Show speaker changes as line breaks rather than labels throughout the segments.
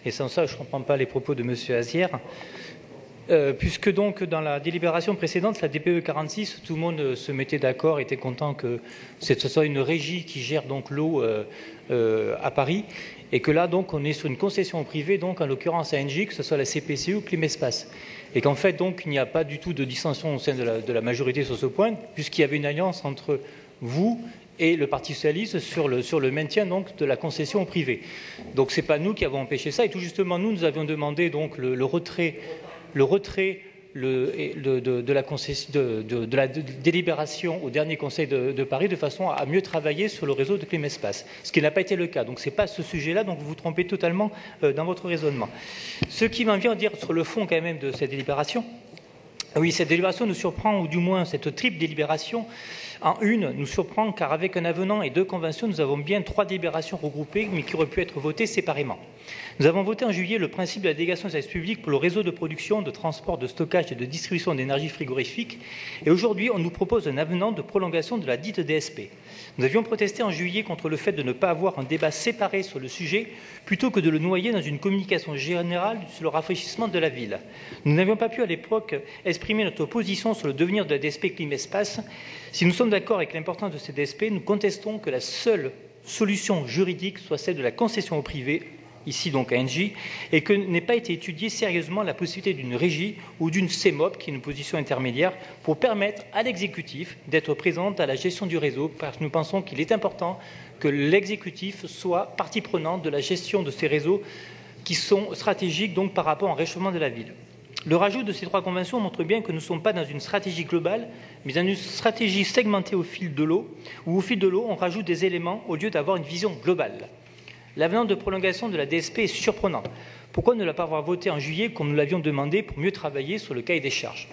et sans ça, je ne comprends pas les propos de M. Azière. Puisque donc dans la délibération précédente, la DPE 46, tout le monde se mettait d'accord, était content que ce soit une régie qui gère donc l'eau à Paris, et que là donc on est sur une concession privée, donc en l'occurrence à Engie, que ce soit la CPCE ou Climespace, et qu'en fait donc il n'y a pas du tout de dissension au sein de la majorité sur ce point, puisqu'il y avait une alliance entre vous et le Parti socialiste sur le maintien donc de la concession privée. Donc c'est pas nous qui avons empêché ça, et tout justement nous avions demandé donc le retrait de la délibération au dernier Conseil de Paris, de façon à mieux travailler sur le réseau de Climespace, ce qui n'a pas été le cas. Donc ce n'est pas ce sujet-là, donc vous vous trompez totalement dans votre raisonnement. Ce qui m'en vient à dire sur le fond quand même de cette délibération, oui, cette délibération nous surprend, ou du moins cette triple délibération, en une, nous surprend car avec un avenant et 2 conventions, nous avons bien 3 délibérations regroupées, mais qui auraient pu être votées séparément. Nous avons voté en juillet le principe de la délégation de service public pour le réseau de production, de transport, de stockage et de distribution d'énergie frigorifique. Et aujourd'hui, on nous propose un avenant de prolongation de la dite DSP. Nous avions protesté en juillet contre le fait de ne pas avoir un débat séparé sur le sujet, plutôt que de le noyer dans une communication générale sur le rafraîchissement de la ville. Nous n'avions pas pu à l'époque exprimer notre position sur le devenir de la DSP Climespace. Si nous sommes d'accord avec l'importance de ces DSP, nous contestons que la seule solution juridique soit celle de la concession au privé, ici donc à Engie, et que n'ait pas été étudiée sérieusement la possibilité d'une régie ou d'une CEMOP, qui est une position intermédiaire, pour permettre à l'exécutif d'être présente à la gestion du réseau, parce que nous pensons qu'il est important que l'exécutif soit partie prenante de la gestion de ces réseaux qui sont stratégiques donc par rapport au réchauffement de la ville. Le rajout de ces 3 conventions montre bien que nous ne sommes pas dans une stratégie globale, mais dans une stratégie segmentée au fil de l'eau, où au fil de l'eau, on rajoute des éléments au lieu d'avoir une vision globale. L'avenant de prolongation de la DSP est surprenant. Pourquoi ne pas avoir voté en juillet comme nous l'avions demandé pour mieux travailler sur le cahier des charges?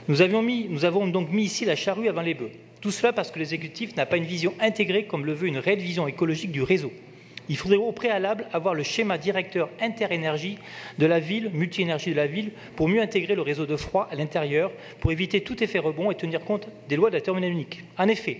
Nous avons donc mis ici la charrue avant les bœufs. Tout cela parce que l'exécutif n'a pas une vision intégrée comme le veut une réelle vision écologique du réseau. Il faudrait au préalable avoir le schéma directeur interénergie de la ville, multi-énergie de la ville, pour mieux intégrer le réseau de froid à l'intérieur, pour éviter tout effet rebond et tenir compte des lois de la thermodynamique. En effet,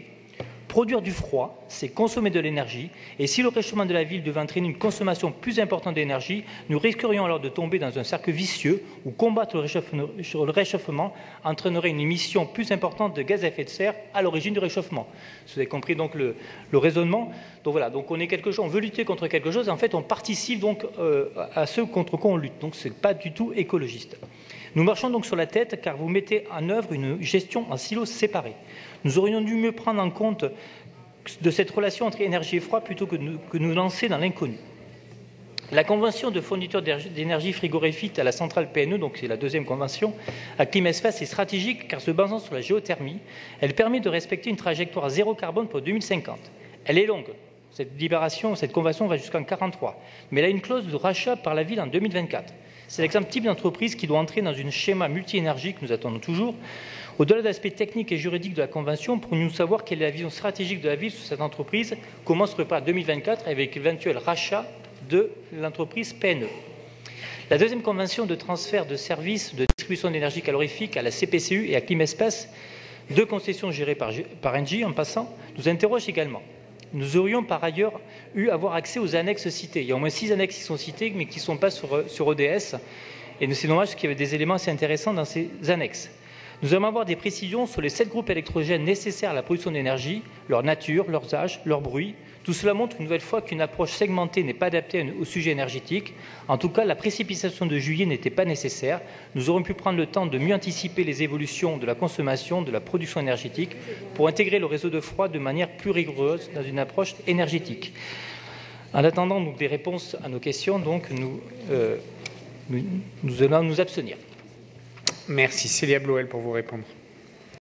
produire du froid, c'est consommer de l'énergie, et si le réchauffement de la ville devait entraîner une consommation plus importante d'énergie, nous risquerions alors de tomber dans un cercle vicieux où combattre le réchauffement entraînerait une émission plus importante de gaz à effet de serre à l'origine du réchauffement. Vous avez compris donc le raisonnement. Donc voilà, donc on est quelque chose, on veut lutter contre quelque chose, et en fait on participe donc à ceux contre quoi on lutte. Donc ce n'est pas du tout écologiste. Nous marchons donc sur la tête car vous mettez en œuvre une gestion en silos séparés. Nous aurions dû mieux prendre en compte de cette relation entre énergie et froid plutôt que nous lancer dans l'inconnu. La convention de fourniture d'énergie frigorifique à la centrale PNE, donc c'est la 2e convention, à Climespace est stratégique car se basant sur la géothermie, elle permet de respecter une trajectoire zéro carbone pour 2050. Elle est longue. Cette convention va jusqu'en 1943, mais elle a une clause de rachat par la ville en 2024. C'est l'exemple type d'entreprise qui doit entrer dans un schéma multi-énergie que nous attendons toujours. Au-delà de l'aspect technique et juridique de la Convention, pourrions-nous savoir quelle est la vision stratégique de la ville sur cette entreprise, comment se prépare 2024 avec l'éventuel rachat de l'entreprise PNE. La 2e convention de transfert de services de distribution d'énergie calorifique à la CPCU et à Climespace, 2 concessions gérées par Engie en passant, nous interroge également. Nous aurions par ailleurs eu à avoir accès aux annexes citées. Il y a au moins 6 annexes qui sont citées, mais qui ne sont pas sur ODS. Et c'est dommage parce qu'il y avait des éléments assez intéressants dans ces annexes. Nous allons avoir des précisions sur les 7 groupes électrogènes nécessaires à la production d'énergie, leur nature, leurs âges, leur bruit. Tout cela montre une nouvelle fois qu'une approche segmentée n'est pas adaptée au sujet énergétique. En tout cas, la précipitation de juillet n'était pas nécessaire. Nous aurions pu prendre le temps de mieux anticiper les évolutions de la consommation, de la production énergétique, pour intégrer le réseau de froid de manière plus rigoureuse dans une approche énergétique. En attendant donc, des réponses à nos questions, donc, nous allons nous abstenir.
Merci. Célia Bloel pour vous répondre.